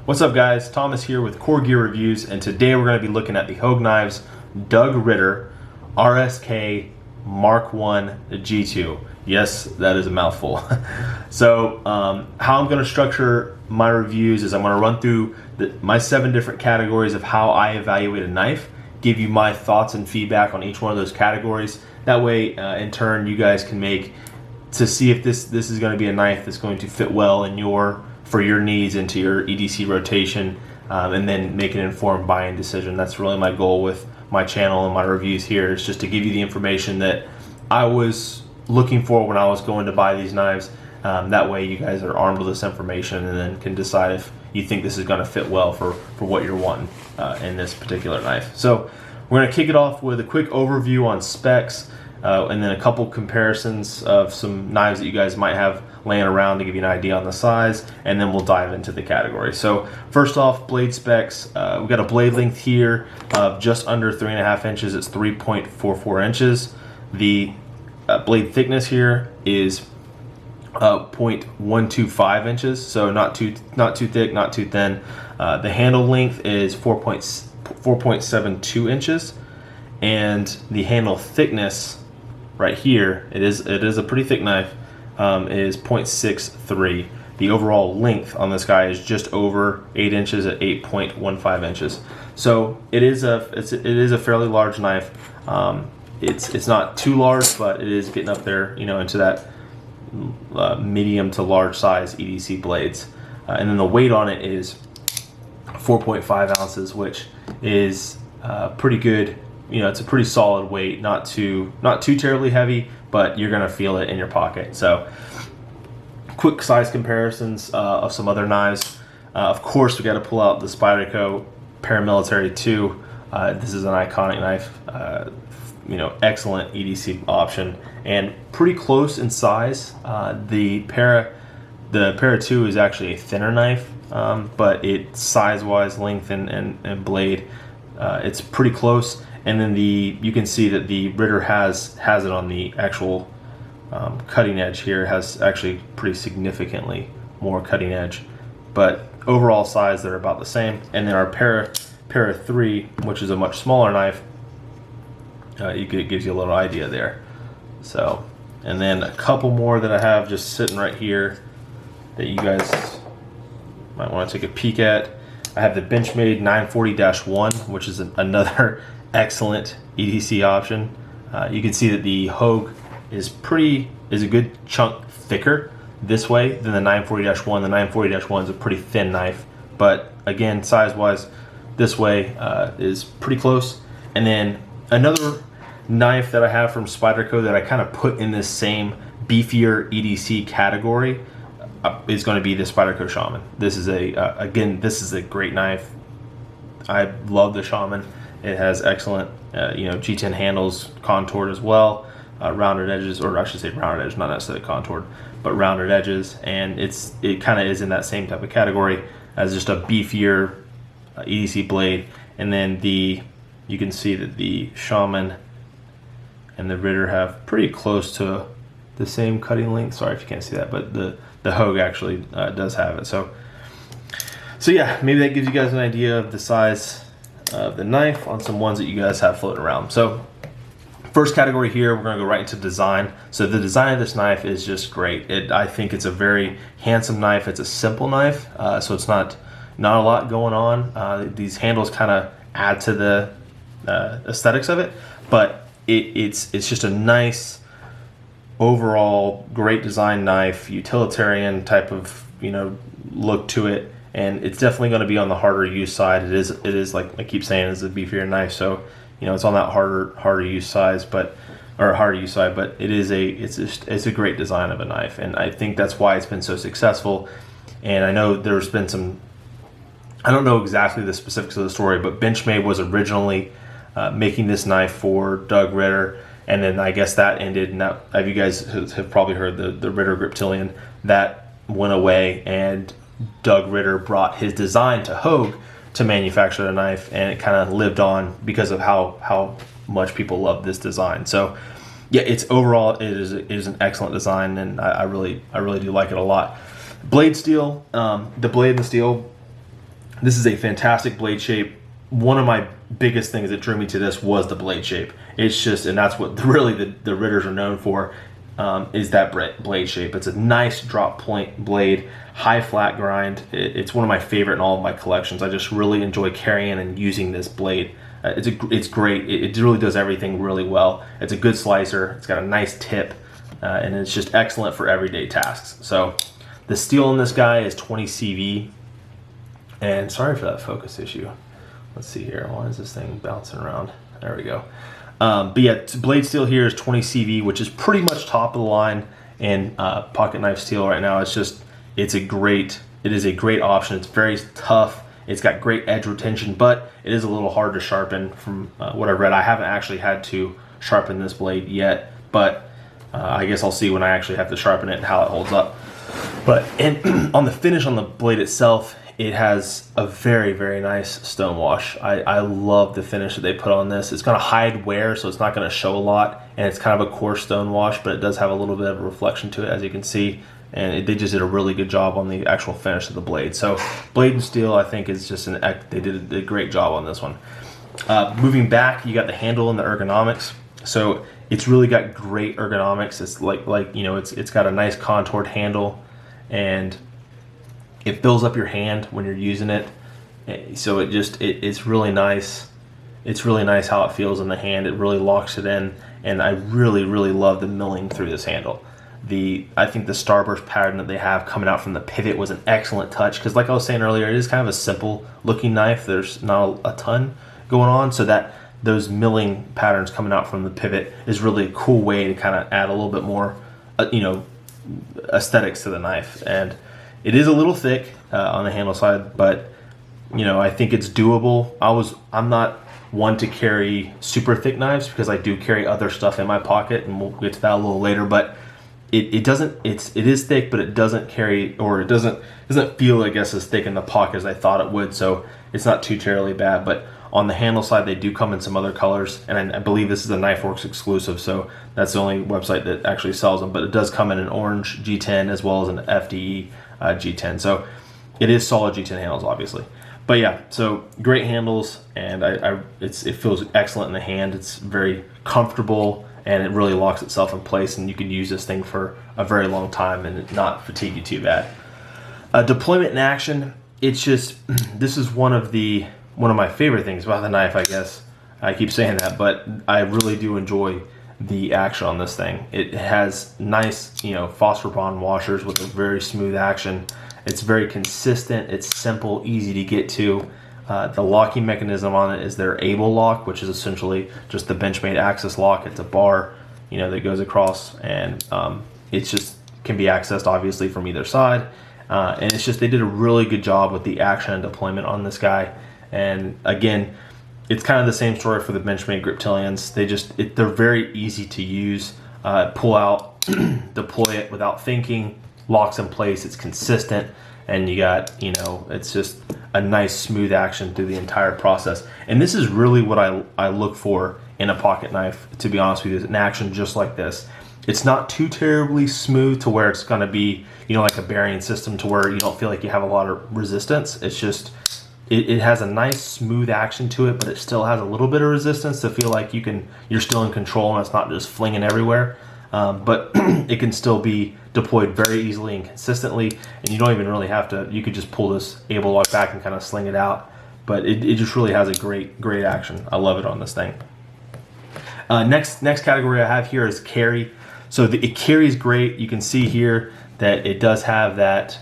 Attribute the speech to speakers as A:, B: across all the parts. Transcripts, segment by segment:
A: What's up guys, Thomas here with Core Gear Reviews, and today we're going to be looking at the Hogue Knives Ritter RSK Mk1-G2. Yes, that is a mouthful. So how I'm going to structure my reviews is I'm going to run through my 7 different categories of how I evaluate a knife, give you my thoughts and feedback on each one of those categories. That way in turn you guys can make to see if this is going to be a knife that's going to fit well in for your needs into your EDC rotation, and then make an informed buying decision. That's really my goal with my channel and my reviews here, is just to give you the information that I was looking for when I was going to buy these knives. That way you guys are armed with this information and then can decide if you think this is going to fit well for what you're wanting in this particular knife. So we're going to kick it off with a quick overview on specs, and then a couple comparisons of some knives that you guys might have laying around to give you an idea on the size, and then we'll dive into the category. So first off, blade specs. We've got a blade length here of just under 3.5 inches. It's 3.44 inches. The blade thickness here is 0.125 inches, so not too thick, not too thin. The handle length is 4.72 inches, and the handle thickness right here, it is a pretty thick knife, is 0.63. The overall length on this guy is just over 8 inches at 8.15 inches. So it is a fairly large knife. It's not too large, but it is getting up there, into that medium to large size EDC blades. And then the weight on it is 4.5 ounces, which is pretty good. It's a pretty solid weight, not too terribly heavy, but you're gonna feel it in your pocket. So quick size comparisons of some other knives. Of course, we got to pull out the Spyderco Paramilitary 2. This is an iconic knife. Excellent EDC option and pretty close in size. The Para 2 is actually a thinner knife, but it size-wise, length and blade, it's pretty close. And then you can see that the Ritter has it on the actual cutting edge here. Has actually pretty significantly more cutting edge, but overall size they're about the same. And then our Para 3, which is a much smaller knife, it gives you a little idea there. So, and then a couple more that I have just sitting right here that you guys might want to take a peek at. I have the Benchmade 940-1, which is another excellent EDC option. You can see that the Hogue is a good chunk thicker this way than the 940-1. The 940-1 is a pretty thin knife, but again, size-wise, this way is pretty close. And then another knife that I have from Spyderco that I kind of put in this same beefier EDC category is going to be the Spyderco Shaman. This is this is a great knife. I love the Shaman. It has excellent G10 handles, contoured as well, rounded edges, or I should say rounded edge, not necessarily contoured, but rounded edges, and it kind of is in that same type of category as just a beefier EDC blade. And then you can see that the Shaman and the Ritter have pretty close to the same cutting length. Sorry if you can't see that, but the Hogue actually does have it. So yeah, maybe that gives you guys an idea of the size of the knife on some ones that you guys have floating around. So first category here, we're going to go right into design. So the design of this knife is just great. I think it's a very handsome knife. It's a simple knife, so it's not a lot going on. These handles kind of add to the aesthetics of it, but it's just a nice overall great design knife, utilitarian type of look to it. And it's definitely going to be on the harder use side. It is like I keep saying, it's a beefier knife, so it's on that harder use size, but it's a great design of a knife, and I think that's why it's been so successful. And I know there's been some, I don't know exactly the specifics of the story, but Benchmade was originally making this knife for Doug Ritter, and then I guess that ended. Now, you guys have probably heard the Ritter Griptilian that went away, and Doug Ritter brought his design to Hogue to manufacture the knife, and it kind of lived on because of how much people love this design. So yeah, it is an excellent design, and I really do like it a lot. Blade steel, the blade and the steel This is a fantastic blade shape. One of my biggest things that drew me to this was the blade shape. It's just, and that's what really the Ritters are known for, is that blade shape. It's a nice drop point blade, high flat grind. It's one of my favorite in all of my collections. I just really enjoy carrying and using this blade. It's great. It really does everything really well. It's a good slicer. It's got a nice tip, and it's just excellent for everyday tasks. So the steel in this guy is 20 CV. And sorry for that focus issue. Let's see here. Why is this thing bouncing around? There we go. But yeah, blade steel here is 20 CV, which is pretty much top of the line in pocket knife steel right now. It is a great option. It's very tough. It's got great edge retention, but it is a little hard to sharpen from what I've read. I haven't actually had to sharpen this blade yet, but I guess I'll see when I actually have to sharpen it and how it holds up. But on the finish on the blade itself, it has a very, very nice stone wash. I love the finish that they put on this. It's going to hide wear, so it's not going to show a lot, and it's kind of a coarse stone wash, but it does have a little bit of a reflection to it, as you can see, and they just did a really good job on the actual finish of the blade. So blade and steel, I think, is just they did a great job on this one. Moving back, you got the handle and the ergonomics. So it's really got great ergonomics. It's like you know, it's got a nice contoured handle, and it fills up your hand when you're using it. So it's really nice. It's really nice how it feels in the hand. It really locks it in, and I really, really love the milling through this handle. I think the starburst pattern that they have coming out from the pivot was an excellent touch, because like I was saying earlier, it is kind of a simple looking knife. There's not a ton going on, so that those milling patterns coming out from the pivot is really a cool way to kind of add a little bit more aesthetics to the knife. And it is a little thick on the handle side, but I think it's doable. I'm not one to carry super thick knives, because I do carry other stuff in my pocket, and we'll get to that a little later. But it is thick, but it doesn't carry, or it doesn't feel, I guess, as thick in the pocket as I thought it would. So it's not too terribly bad. But on the handle side, they do come in some other colors, and I believe this is a KnifeWorks exclusive, so that's the only website that actually sells them. But it does come in an orange G10 as well as an FDE G10. So it is solid G10 handles, obviously. But yeah, so great handles, and it feels excellent in the hand. It's very comfortable, and it really locks itself in place, and you can use this thing for a very long time and it not fatigue you too bad. Deployment in action, this is one of my favorite things about the knife, I guess. I keep saying that, but I really do enjoy the action on this thing. It has nice, phosphor bond washers with a very smooth action. It's very consistent. It's simple, easy to get to. The locking mechanism on it is their Able lock, which is essentially just the Benchmade axis lock. It's a bar, that goes across, and it just can be accessed obviously from either side. And they did a really good job with the action and deployment on this guy. And again, it's kind of the same story for the Benchmade Griptilians. They're very easy to use. Pull out, deploy it without thinking, locks in place. It's consistent, and you got, it's just a nice smooth action through the entire process. And this is really what I look for in a pocket knife, to be honest with you, is an action just like this. It's not too terribly smooth to where it's going to be, like a bearing system, to where you don't feel like you have a lot of resistance. It's just, it has a nice smooth action to it, but it still has a little bit of resistance to feel like you're still in control, and it's not just flinging everywhere. But it can still be deployed very easily and consistently, and you don't even really have to. You could just pull this Able lock back and kind of sling it out. But it just really has a great action. I love it on this thing. Next category I have here is carry. So it carries great. You can see here that it does have that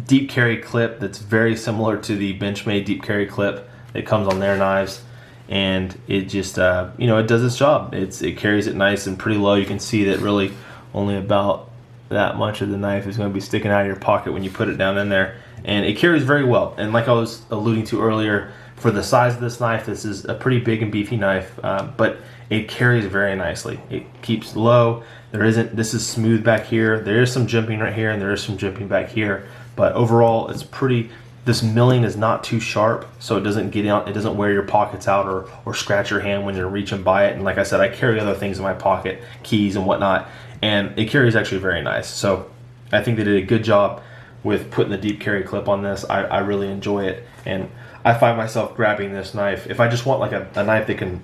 A: deep carry clip that's very similar to the Benchmade deep carry clip that comes on their knives, and it just it does its job. It carries it nice and pretty low. You can see that really only about that much of the knife is going to be sticking out of your pocket when you put it down in there, and it carries very well. And like I was alluding to earlier, for the size of this knife, this is a pretty big and beefy knife, but it carries very nicely. It keeps low. This is smooth back here. There is some jimping right here, and there is some jimping back here. But overall, it's pretty. This milling is not too sharp, so it doesn't get out. It doesn't wear your pockets out or scratch your hand when you're reaching by it. And like I said, I carry other things in my pocket, keys and whatnot, and it carries actually very nice. So I think they did a good job with putting the deep carry clip on this. I really enjoy it, and I find myself grabbing this knife if I just want like a knife that can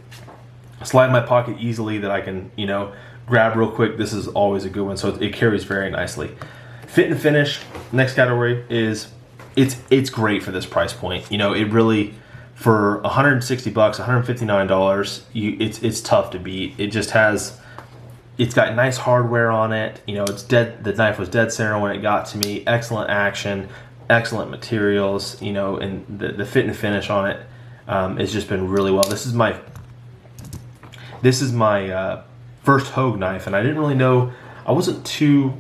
A: slide in my pocket easily, that I can, you know, grab real quick. This is always a good one. So it carries very nicely. Fit and finish, next category is it's great for this price point. You know, it really, for $160, $159, it's tough to beat. It just has, it's got nice hardware on it. You know, it's dead. The knife was dead center when it got to me. Excellent action, excellent materials. You know, and the fit and finish on it has just been really well. This is my first Hogue knife, and I didn't really know. I wasn't too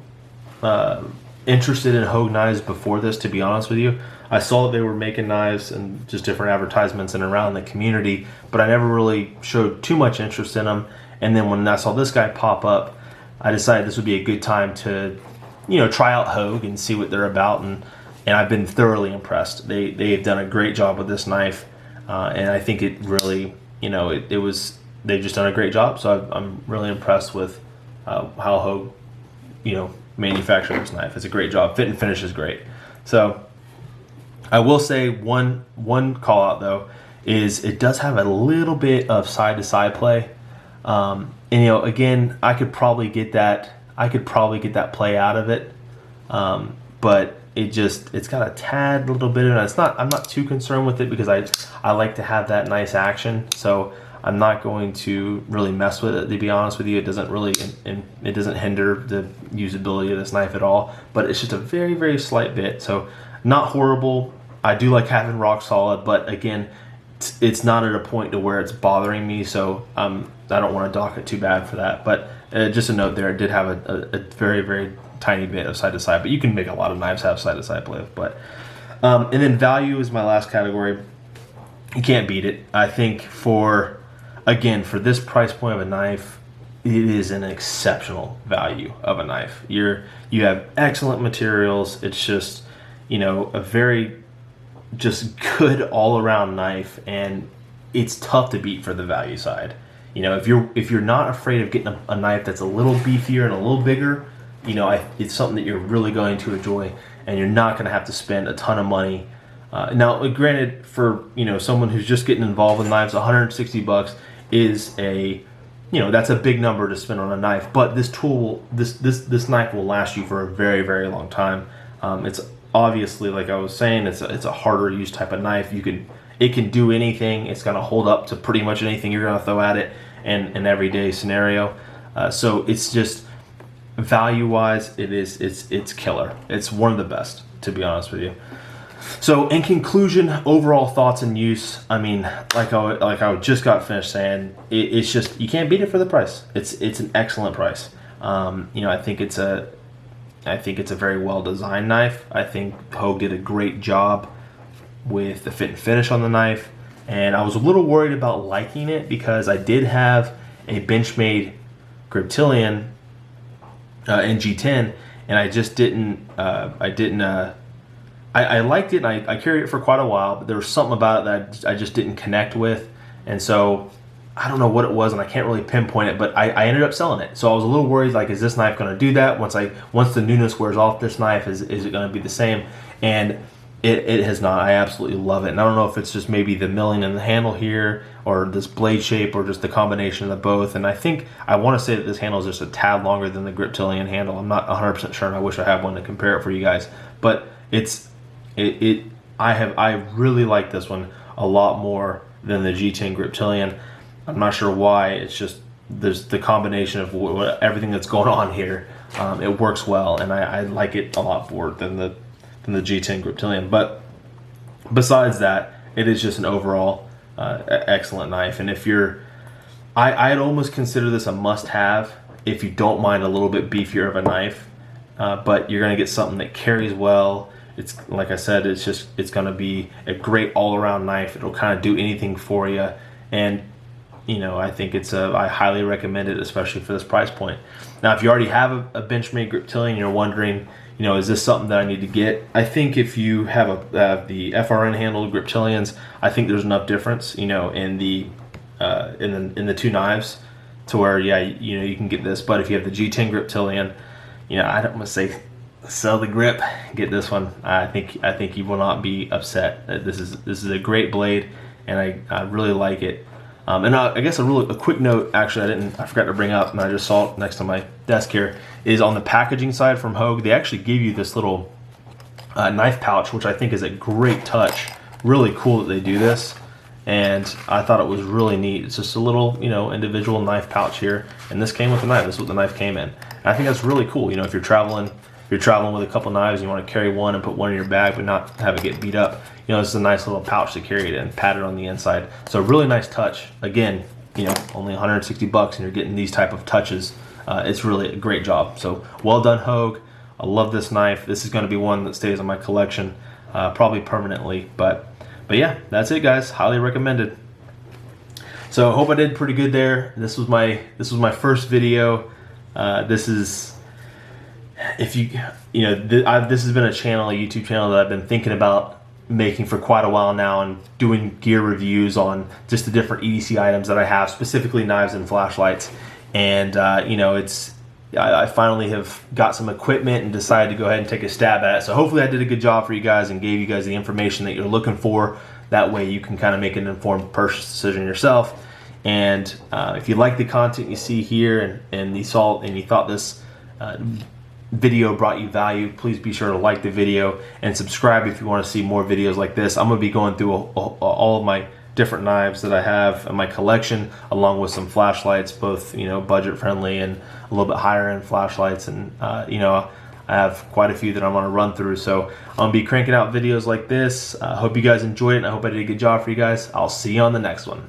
A: interested in Hogue knives before this, to be honest with you. I saw that they were making knives and just different advertisements and around the community, but I never really showed too much interest in them. And then when I saw this guy pop up, I decided this would be a good time to, you know, try out Hogue and see what they're about. And I've been thoroughly impressed. They've done a great job with this knife, and I think it really, you know, they've just done a great job. So I'm really impressed with how Hogue, you know, manufactured this knife. It's a great job. Fit and finish is great. So I will say one call out though is it does have a little bit of side to side play. And you know, again, I could probably get that play out of it. But it's got a tad little bit of it. I'm not too concerned with it because I like to have that nice action. So I'm not going to really mess with it, to be honest with you. It doesn't really, it doesn't hinder the usability of this knife at all, but it's just a very, very slight bit. So not horrible. I do like having rock solid, but again, it's not at a point to where it's bothering me. So I don't want to dock it too bad for that. But just a note there, it did have a very, very tiny bit of side to side, but you can make a lot of knives have side to side play. But and then value is my last category. You can't beat it. I think for this price point of a knife, it is an exceptional value of a knife. You have excellent materials. It's just, you know, a very just good all around knife, and it's tough to beat for the value side. You know, if you're not afraid of getting a knife that's a little beefier and a little bigger, you know, it's something that you're really going to enjoy, and you're not going to have to spend a ton of money. Now, granted, for, you know, someone who's just getting involved with knives, $160 is that's a big number to spend on a knife. But this tool, this knife will last you for a very, very long time. It's obviously, like I was saying, it's a harder use type of knife. It can do anything. It's gonna hold up to pretty much anything you're gonna throw at it in an everyday scenario. So it's just value-wise, it's killer. It's one of the best, to be honest with you. So in conclusion, overall thoughts and use, I mean, like I just got finished saying, it's just, you can't beat it for the price. It's an excellent price. I think it's a very well designed knife. I think Hogue did a great job with the fit and finish on the knife, and I was a little worried about liking it because I did have a Benchmade Griptilian Mk1-G2, and I just didn't. I liked it, and I carried it for quite a while, but there was something about it that I just didn't connect with, and so I don't know what it was, and I can't really pinpoint it, but I ended up selling it. So I was a little worried, like, is this knife going to do that? Once the newness wears off this knife, is it going to be the same? And it has not. I absolutely love it. And I don't know if it's just maybe the milling in the handle here, or this blade shape, or just the combination of the both. And I want to say that this handle is just a tad longer than the Griptilian handle. I'm not 100% sure, and I wish I had one to compare it for you guys. But I really like this one a lot more than the G10 Griptilian. I'm not sure why. It's just there's the combination of everything that's going on here. It works well, and I like it a lot more than the G10 Griptilian. But besides that, it is just an overall excellent knife. And if I'd almost consider this a must-have if you don't mind a little bit beefier of a knife. But you're going to get something that carries well. It's, like I said, it's going to be a great all-around knife. It'll kind of do anything for you, and I think I highly recommend it, especially for this price point. Now, if you already have a Benchmade Griptilian and you're wondering, is this something that I need to get? I think if you have the FRN handled Griptilians, I think there's enough difference, in the two knives to where, you can get this. But if you have the G10 Griptilian, I don't want to say sell the grip, get this one. I think you will not be upset. This is a great blade, and I really like it. And I guess a quick note, actually, I forgot to bring up, and I just saw it next to my desk here, is on the packaging side from Hogue. They actually give you this little knife pouch, which I think is a great touch. Really cool that they do this, and I thought it was really neat. It's just a little, individual knife pouch here, and this came with the knife. This is what the knife came in. And I think that's really cool. If you're traveling with a couple knives, you want to carry one and put one in your bag, but not have it get beat up. This is a nice little pouch to carry it in, padded on the inside. So really nice touch. Again, only 160 bucks, and you're getting these type of touches. It's really a great job. So well done, Hogue. I love this knife. This is going to be one that stays in my collection, probably permanently. But yeah, that's it, guys. Highly recommended. So I hope I did pretty good there. This was my first video. This is, if you this has been a YouTube channel that I've been thinking about making for quite a while now, and doing gear reviews on just the different EDC items that I have, specifically knives and flashlights. And I finally have got some equipment and decided to go ahead and take a stab at it. So hopefully I did a good job for you guys and gave you guys the information that you're looking for. That way you can kind of make an informed purchase decision yourself. And if you like the content you see here, and you thought this video brought you value, please be sure to like the video and subscribe if you want to see more videos like this. I'm going to be going through all of my different knives that I have in my collection, along with some flashlights, both budget friendly and a little bit higher end flashlights. And I have quite a few that I'm going to run through. So I'm going to be cranking out videos like this. I hope you guys enjoyed it, and I hope I did a good job for you guys. I'll see you on the next one.